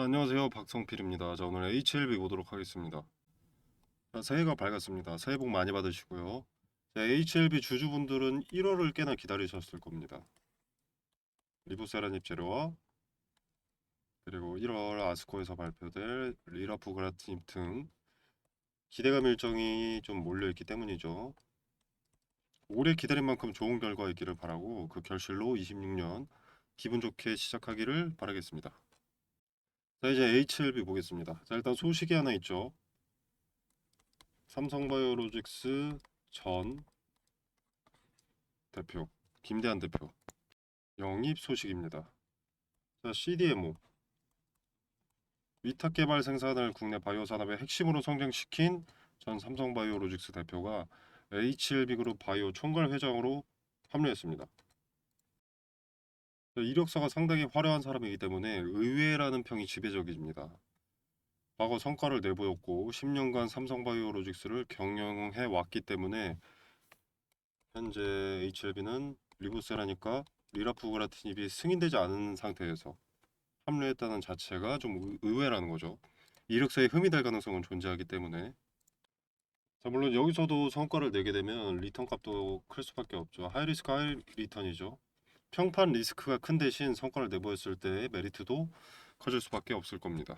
안녕하세요, 박성필입니다. 자, 오늘 HLB 보도록 하겠습니다. 자, 새해가 밝았습니다. 새해 복 많이 받으시고요. 자, HLB 주주분들은 1월을 꽤나 기다리셨을 겁니다. 리보세라닙 재료와 그리고 1월 아스코에서 발표될 리라프그라틴 등 기대감 일정이 좀 몰려있기 때문이죠. 오래 기다린 만큼 좋은 결과 있기를 바라고 그 결실로 26년 기분 좋게 시작하기를 바라겠습니다. 자, 이제 HLB 보겠습니다. 자, 일단 소식이 하나 있죠. 삼성바이오로직스 전 대표 김대한 대표 영입 소식입니다. 자, CDMO 위탁 개발 생산을 국내 바이오 산업의 핵심으로 성장시킨 전 삼성바이오로직스 대표가 HLB 그룹 바이오 총괄 회장으로 합류했습니다. 이력서가 상당히 화려한 사람이기 때문에 의외라는 평이 지배적입니다. 과거 성과를 내보였고 10년간 삼성바이오로직스를 경영해 왔기 때문에 현재 HLB는 리보세라니까 리라프그라틴입이 승인되지 않은 상태에서 합류했다는 자체가 좀 의외라는 거죠. 이력서에 흠이 될 가능성은 존재하기 때문에. 자, 물론 여기서도 성과를 내게 되면 리턴 값도 클 수밖에 없죠. 하이리스크 하이 리턴이죠. 평판 리스크가 큰 대신 성과를 내보였을 때의 메리트도 커질 수밖에 없을 겁니다.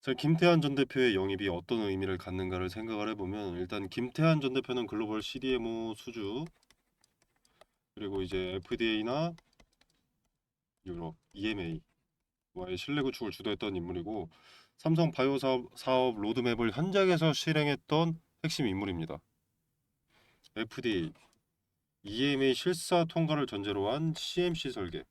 자, 김태한 전 대표의 영입이 어떤 의미를 갖는가를 생각을 해보면 일단 김태한 전 대표는 글로벌 CDMO 수주 그리고 이제 FDA나 유럽, EMA와의 신뢰 구축을 주도했던 인물이고 삼성 바이오 사업 로드맵을 현장에서 실행했던 핵심 인물입니다. FDA, EMA 실사 통과를 전제로 한 CMC 설계,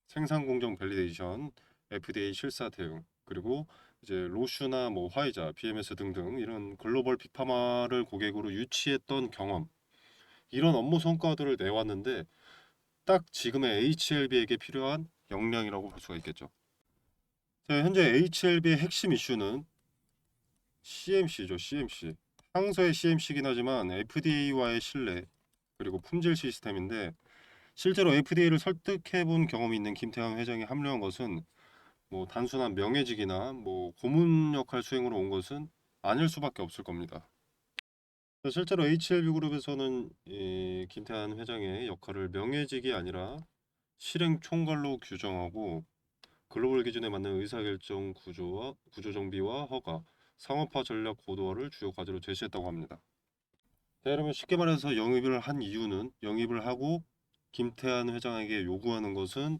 생산 공정 밸리데이션, FDA 실사 대응, 그리고 이제 로슈나 뭐 화이자, BMS 등등 이런 글로벌 빅파마를 고객으로 유치했던 경험, 이런 업무 성과들을 내왔는데 딱 지금의 HLB에게 필요한 역량이라고 볼 수가 있겠죠. 자, 현재 HLB의 핵심 이슈는 CMC죠, CMC. 항서의 CMC이긴 하지만 FDA와의 신뢰 그리고 품질 시스템인데 실제로 FDA를 설득해 본 경험이 있는 김태형 회장이 합류한 것은 뭐 단순한 명예직이나 뭐 고문 역할 수행으로 온 것은 아닐 수밖에 없을 겁니다. 실제로 HLB 그룹에서는 이 김태한 회장의 역할을 명예직이 아니라 실행 총괄로 규정하고 글로벌 기준에 맞는 의사결정 구조와 구조 정비와 허가, 상업화 전략 고도화를 주요 과제로 제시했다고 합니다. 자, 여러분 쉽게 말해서 영입을 한 이유는 영입을 하고 김태한 회장에게 요구하는 것은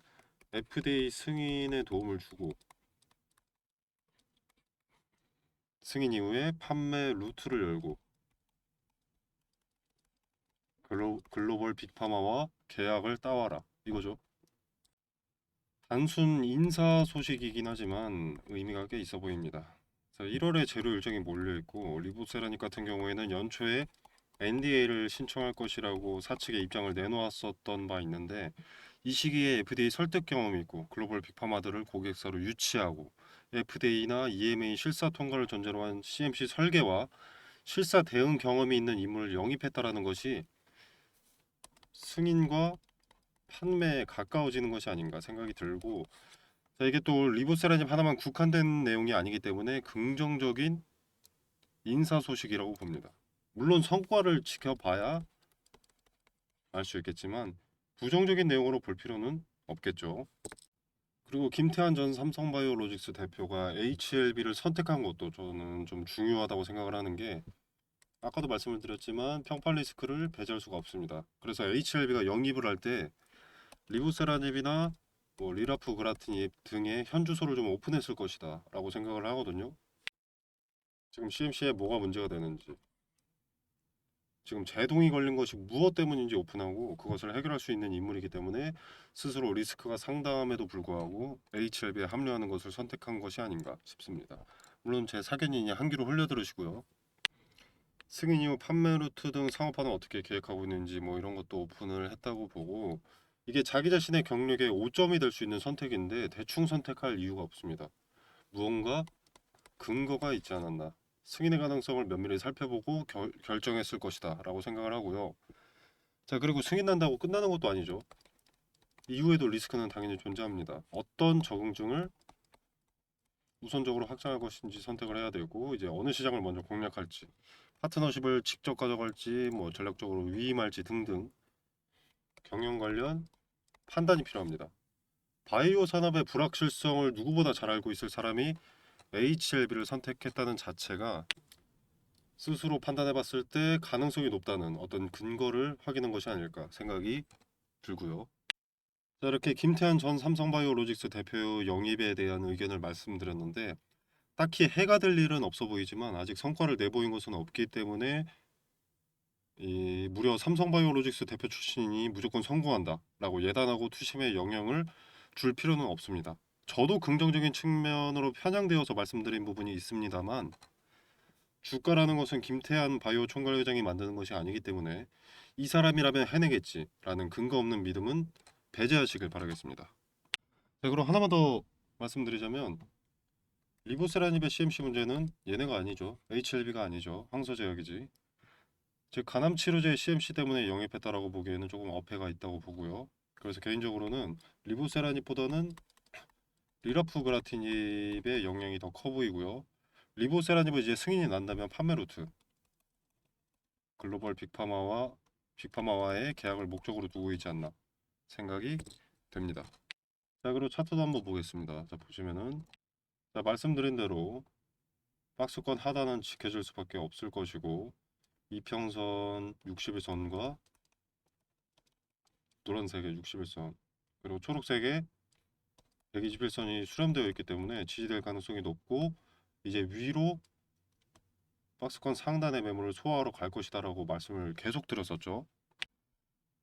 FDA 승인에 도움을 주고 승인 이후에 판매 루트를 열고 글로벌 빅파마와 계약을 따와라 이거죠. 단순 인사 소식이긴 하지만 의미가 꽤 있어 보입니다. 자, 1월에 재료 일정이 몰려 있고 리보세라닉 같은 경우에는 연초에 NDA를 신청할 것이라고 사측의 입장을 내놓았었던 바 있는데 이 시기에 FDA 설득 경험이 있고 글로벌 빅파마들을 고객사로 유치하고 FDA나 EMA 실사 통과를 전제로 한 CMC 설계와 실사 대응 경험이 있는 인물을 영입했다라는 것이 승인과 판매에 가까워지는 것이 아닌가 생각이 들고 자, 이게 또 리보세라님 하나만 국한된 내용이 아니기 때문에 긍정적인 인사 소식이라고 봅니다. 물론 성과를 지켜봐야 알 수 있겠지만 부정적인 내용으로 볼 필요는 없겠죠. 그리고 김태한 전 삼성바이오로직스 대표가 HLB를 선택한 것도 저는 좀 중요하다고 생각을 하는 게 아까도 말씀을 드렸지만 평판 리스크를 배제할 수가 없습니다. 그래서 HLB가 영입을 할 때 리부세라닙이나 뭐 리라프그라틴 등의 현주소를 좀 오픈했을 것이다 라고 생각을 하거든요. 지금 CMC에 뭐가 문제가 되는지 지금 제동이 걸린 것이 무엇 때문인지 오픈하고 그것을 해결할 수 있는 인물이기 때문에 스스로 리스크가 상당함에도 불구하고 HLB에 합류하는 것을 선택한 것이 아닌가 싶습니다. 물론 제 사견이니 한 귀로 흘려 들으시고요. 승인 이후 판매 루트 등 상업화는 어떻게 계획하고 있는지 뭐 이런 것도 오픈을 했다고 보고 이게 자기 자신의 경력의 오점이 될 수 있는 선택인데 대충 선택할 이유가 없습니다. 무언가 근거가 있지 않았나. 승인의 가능성을 면밀히 살펴보고 결정했을 것이다 라고 생각을 하고요. 자, 그리고 승인 난다고 끝나는 것도 아니죠. 이후에도 리스크는 당연히 존재합니다. 어떤 적응증을 우선적으로 확장할 것인지 선택을 해야 되고, 이제 어느 시장을 먼저 공략할지, 파트너십을 직접 가져갈지, 뭐 전략적으로 위임할지 등등 경영 관련 판단이 필요합니다. 바이오 산업의 불확실성을 누구보다 잘 알고 있을 사람이 HLB를 선택했다는 자체가 스스로 판단해봤을 때 가능성이 높다는 어떤 근거를 확인한 것이 아닐까 생각이 들고요. 자, 이렇게 김태한 전 삼성바이오로직스 대표 영입에 대한 의견을 말씀드렸는데, 딱히 해가 될 일은 없어 보이지만 아직 성과를 내보인 것은 없기 때문에 무려 삼성바이오로직스 대표 출신이 무조건 성공한다라고 예단하고 투심에 영향을 줄 필요는 없습니다. 저도 긍정적인 측면으로 편향되어서 말씀드린 부분이 있습니다만, 주가라는 것은 김태한 바이오 총괄회장이 만드는 것이 아니기 때문에 이 사람이라면 해내겠지라는 근거 없는 믿음은 배제하시길 바라겠습니다. 자, 그럼 하나만 더 말씀드리자면, 리보세라닙의 CMC 문제는 얘네가 아니죠. HLB가 아니죠. 황소제약이지. 즉 간암 치료제 CMC 때문에 영입했다라고 보기에는 조금 어폐가 있다고 보고요. 그래서 개인적으로는 리보세라닙보다는 리라프그라티닙의 영향이 더 커 보이고요. 리보세라닙은 이제 승인이 난다면 판매 루트, 글로벌 빅파마와의 계약을 목적으로 두고 있지 않나 생각이 됩니다. 자, 그리고 차트도 한번 보겠습니다. 자, 보시면은, 자, 말씀드린 대로 박스권 하단은 지켜질 수밖에 없을 것이고, 이평선 60일선과 노란색의 60일선, 그리고 초록색의 121선이 수렴되어 있기 때문에 지지될 가능성이 높고, 이제 위로 박스권 상단의 매물을 소화하러 갈 것이다 라고 말씀을 계속 드렸었죠.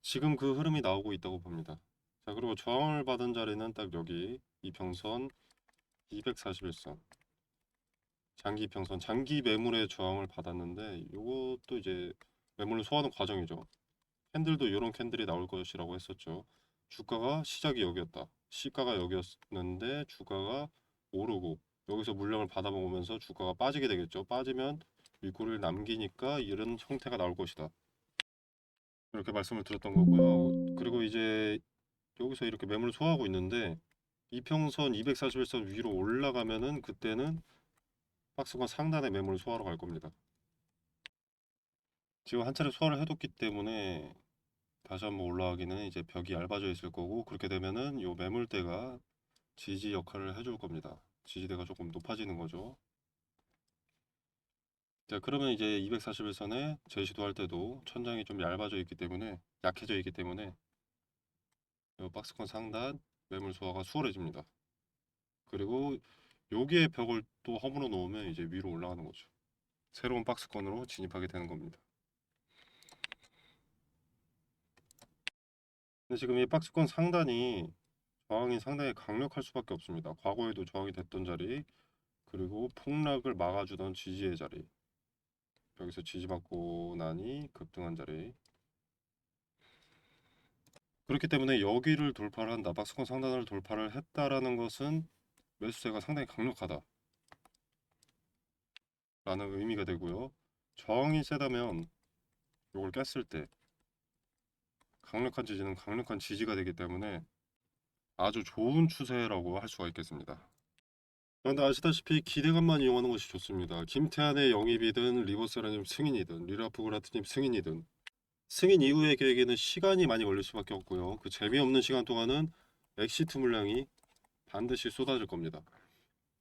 지금 그 흐름이 나오고 있다고 봅니다. 자, 그리고 저항을 받은 자리는 딱 여기 이평선 241선, 장기 평선, 장기 매물의 저항을 받았는데, 이것도 이제 매물을 소화하는 과정이죠. 캔들도 이런 캔들이 나올 것이라고 했었죠. 주가가 시작이 여기였다, 시가가 여기였는데 주가가 오르고 여기서 물량을 받아먹으면서 주가가 빠지게 되겠죠. 빠지면 윗골을 남기니까 이런 형태가 나올 것이다, 이렇게 말씀을 드렸던 거고요. 그리고 이제 여기서 이렇게 매물을 소화하고 있는데, 이평선 241선 위로 올라가면은 그때는 박스권 상단에 매물을 소화하러 갈 겁니다. 지금 한 차례 소화를 해뒀기 때문에 다시 한번 올라가기는 이제 벽이 얇아져 있을 거고, 그렇게 되면은 요 매물대가 지지 역할을 해줄 겁니다. 지지대가 조금 높아지는 거죠. 자, 그러면 이제 241선에 제시도 할 때도 천장이 좀 얇아져 있기 때문에, 약해져 있기 때문에 요 박스권 상단 매물 소화가 수월해집니다. 그리고 여기에 벽을 또 허물어 놓으면 이제 위로 올라가는 거죠. 새로운 박스권으로 진입하게 되는 겁니다. 근데 지금 이 박스권 상단이 저항이 상당히 강력할 수밖에 없습니다. 과거에도 저항이 됐던 자리, 그리고 폭락을 막아주던 지지의 자리, 여기서 지지받고 나니 급등한 자리. 그렇기 때문에 여기를 돌파를 한다, 박스권 상단을 돌파를 했다라는 것은 매수세가 상당히 강력하다 라는 의미가 되고요. 저항이 세다면 이걸 깼을 때 강력한 지지는 강력한 지지가 되기 때문에 아주 좋은 추세라고 할 수가 있겠습니다. 그런데 아시다시피 기대감만 이용하는 것이 좋습니다. 김태한의 영입이든 리버세라님 승인이든 리라프그라트님 승인이든, 승인 이후의 계획에는 시간이 많이 걸릴 수밖에 없고요. 그 재미없는 시간 동안은 엑시트 물량이 반드시 쏟아질 겁니다.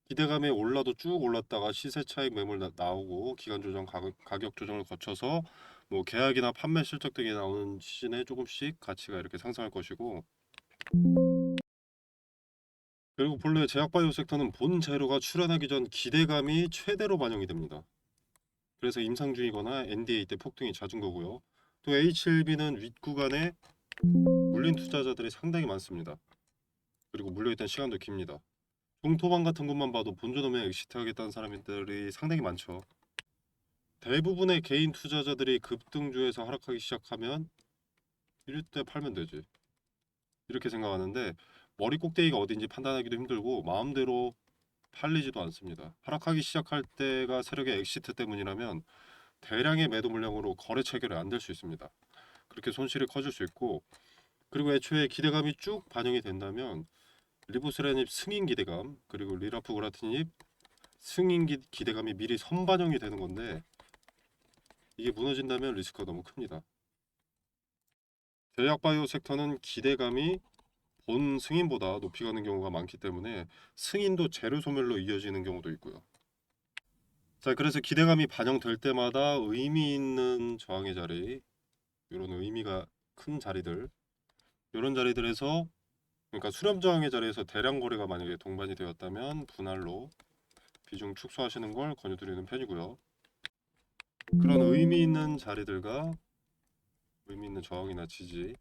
기대감에 올라도 쭉 올랐다가 시세 차익 매물 나오고 기간 조정, 가격 조정을 거쳐서 뭐 계약이나 판매 실적 등이 나오는 시즌에 조금씩 가치가 이렇게 상승할 것이고, 그리고 본래 제약바이오 섹터는 본 재료가 출현하기 전 기대감이 최대로 반영이 됩니다. 그래서 임상 중이거나 NDA 때 폭등이 잦은 거고요. 또 HLB는 윗구간에 물린 투자자들이 상당히 많습니다. 그리고 물려있던 시간도 깁니다. 중토방 같은 것만 봐도 본전하면 엑시트 하겠다는 사람들이 상당히 많죠. 대부분의 개인 투자자들이 급등주에서 하락하기 시작하면 이럴 때 팔면 되지, 이렇게 생각하는데, 머리 꼭대기가 어딘지 판단하기도 힘들고 마음대로 팔리지도 않습니다. 하락하기 시작할 때가 세력의 엑시트 때문이라면 대량의 매도 물량으로 거래 체결이 안 될 수 있습니다. 그렇게 손실이 커질 수 있고, 그리고 애초에 기대감이 쭉 반영이 된다면 리보스라닙 승인 기대감, 그리고 리라프그라티닙 승인 기대감이 미리 선반영이 되는 건데 이게 무너진다면 리스크가 너무 큽니다. 제약 바이오 섹터는 기대감이 본 승인보다 높이 가는 경우가 많기 때문에 승인도 재료 소멸로 이어지는 경우도 있고요. 자, 그래서 기대감이 반영될 때마다 의미 있는 저항의 자리, 이런 의미가 큰 자리들, 이런 자리들에서 그러니까 수렴 저항의 자리에서 대량 거래가 만약에 동반이 되었다면 분할로 비중 축소하시는 걸 권유드리는 편이고요. 그런 의미 있는 자리들과 의미 있는 저항이나 지지,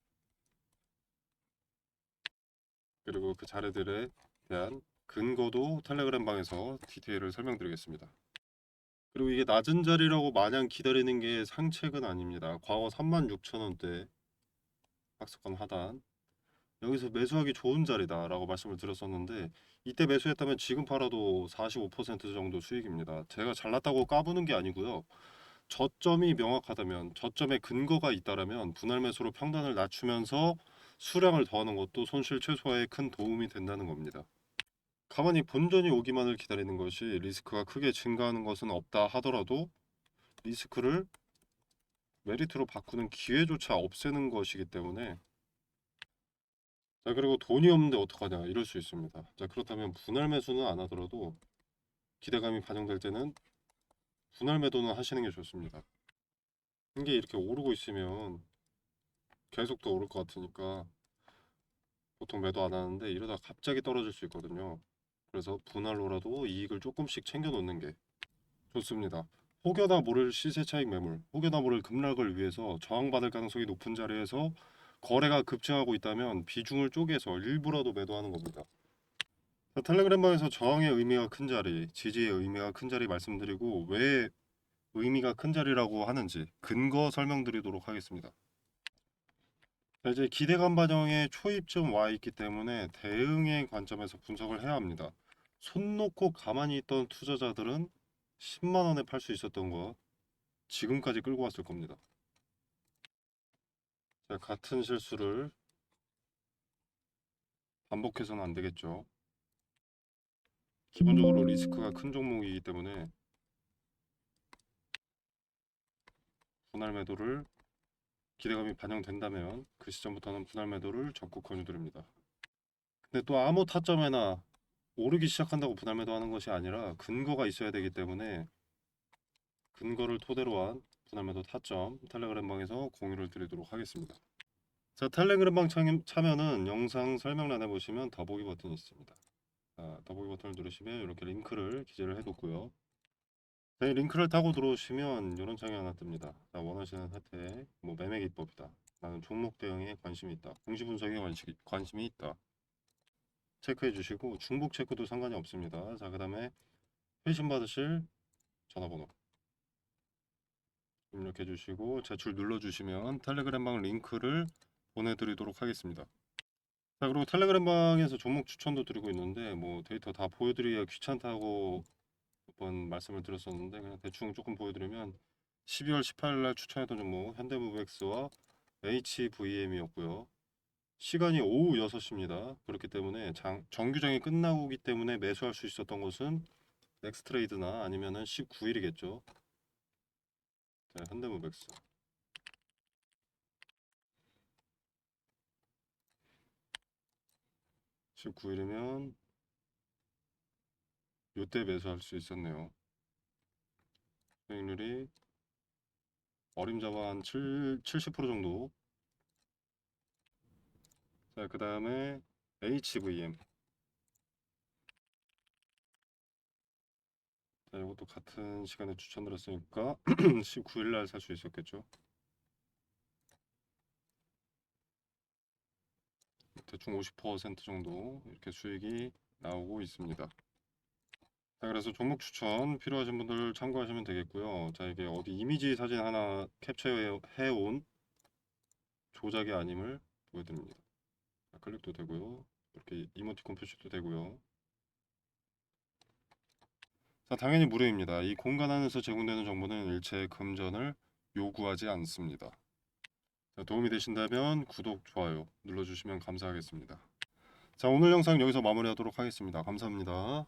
그리고 그 자리들에 대한 근거도 텔레그램 방에서 디테일을 설명드리겠습니다. 그리고 이게 낮은 자리라고 마냥 기다리는 게 상책은 아닙니다. 과거 36,000원대 박스권 하단 여기서 매수하기 좋은 자리다라고 말씀을 드렸었는데 이때 매수했다면 지금 팔아도 45% 정도 수익입니다. 제가 잘났다고 까부는 게 아니고요. 저점이 명확하다면 저점에 근거가 있다라면 분할 매수로 평단을 낮추면서 수량을 더하는 것도 손실 최소화에 큰 도움이 된다는 겁니다. 가만히 본전이 오기만을 기다리는 것이 리스크가 크게 증가하는 것은 없다 하더라도 리스크를 메리트로 바꾸는 기회조차 없애는 것이기 때문에 자, 그리고 돈이 없는데 어떡하냐 이럴 수 있습니다. 자, 그렇다면 분할 매수는 안 하더라도 기대감이 반영될 때는 분할 매도는 하시는 게 좋습니다. 이게 이렇게 오르고 있으면 계속 더 오를 것 같으니까 보통 매도 안 하는데 이러다 갑자기 떨어질 수 있거든요. 그래서 분할로라도 이익을 조금씩 챙겨 놓는 게 좋습니다. 혹여나 모를 시세 차익 매물, 혹여나 모를 급락을 위해서 저항받을 가능성이 높은 자리에서 거래가 급증하고 있다면 비중을 쪼개서 일부라도 매도하는 겁니다. 텔레그램방에서 저항의 의미가 큰 자리, 지지의 의미가 큰 자리 말씀드리고 왜 의미가 큰 자리라고 하는지 근거 설명드리도록 하겠습니다. 자, 이제 기대감 반영에 초입점 와 있기 때문에 대응의 관점에서 분석을 해야 합니다. 손 놓고 가만히 있던 투자자들은 10만 원에 팔 수 있었던 거 지금까지 끌고 왔을 겁니다. 자, 같은 실수를 반복해서는 안 되겠죠. 기본적으로 리스크가 큰 종목이기 때문에 분할 매도를 기대감이 반영된다면 그 시점부터는 분할 매도를 적극 권유드립니다. 근데 또 아무 타점에나 오르기 시작한다고 분할 매도하는 것이 아니라 근거가 있어야 되기 때문에 근거를 토대로 한 분할 매도 타점 텔레그램 방에서 공유를 드리도록 하겠습니다. 자, 텔레그램 방 참여는 영상 설명란에 보시면 더보기 버튼이 있습니다. 자, 더보기 버튼을 누르시면 이렇게 링크를 기재를 해뒀고요. 자, 이 링크를 타고 들어오시면 이런 창이 하나 뜹니다. 자, 원하시는 혜택, 뭐 매매 기법이다. 나는 종목 대응에 관심이 있다. 공시 분석에 관심이 있다. 체크해 주시고 중복 체크도 상관이 없습니다. 자, 그 다음에 회신 받으실 전화번호 입력해 주시고 제출 눌러 주시면 텔레그램 방 링크를 보내드리도록 하겠습니다. 자, 그리고 텔레그램 방에서 종목 추천도 드리고 있는데 뭐 데이터 다 보여드리기가 귀찮다고 몇 번 말씀을 드렸었는데 그냥 대충 조금 보여드리면 12월 18일 날 추천했던 종목 현대무브엑스와 HVM이었고요. 시간이 오후 6시입니다. 그렇기 때문에 정규장이 끝나고기 때문에 매수할 수 있었던 것은 넥스트레이드나 아니면은 19일이겠죠. 자, 현대무백스 19일이면 요때 매수할 수 있었네요. 수익률이 어림잡아 한 70% 정도. 자, 그 다음에 HVM. 자, 이것도 같은 시간에 추천드렸으니까 19일 날 살 수 있었겠죠. 대충 50% 정도 이렇게 수익이 나오고 있습니다. 자, 그래서 종목 추천 필요하신 분들 참고하시면 되겠고요. 자, 이게 어디 이미지 사진 하나 캡처해 온 조작이 아님을 보여드립니다. 자, 클릭도 되고요. 이렇게 이모티콘 표시도 되고요. 자, 당연히 무료입니다. 이 공간 안에서 제공되는 정보는 일체 금전을 요구하지 않습니다. 자, 도움이 되신다면 구독, 좋아요 눌러주시면 감사하겠습니다. 자, 오늘 영상 여기서 마무리하도록 하겠습니다. 감사합니다.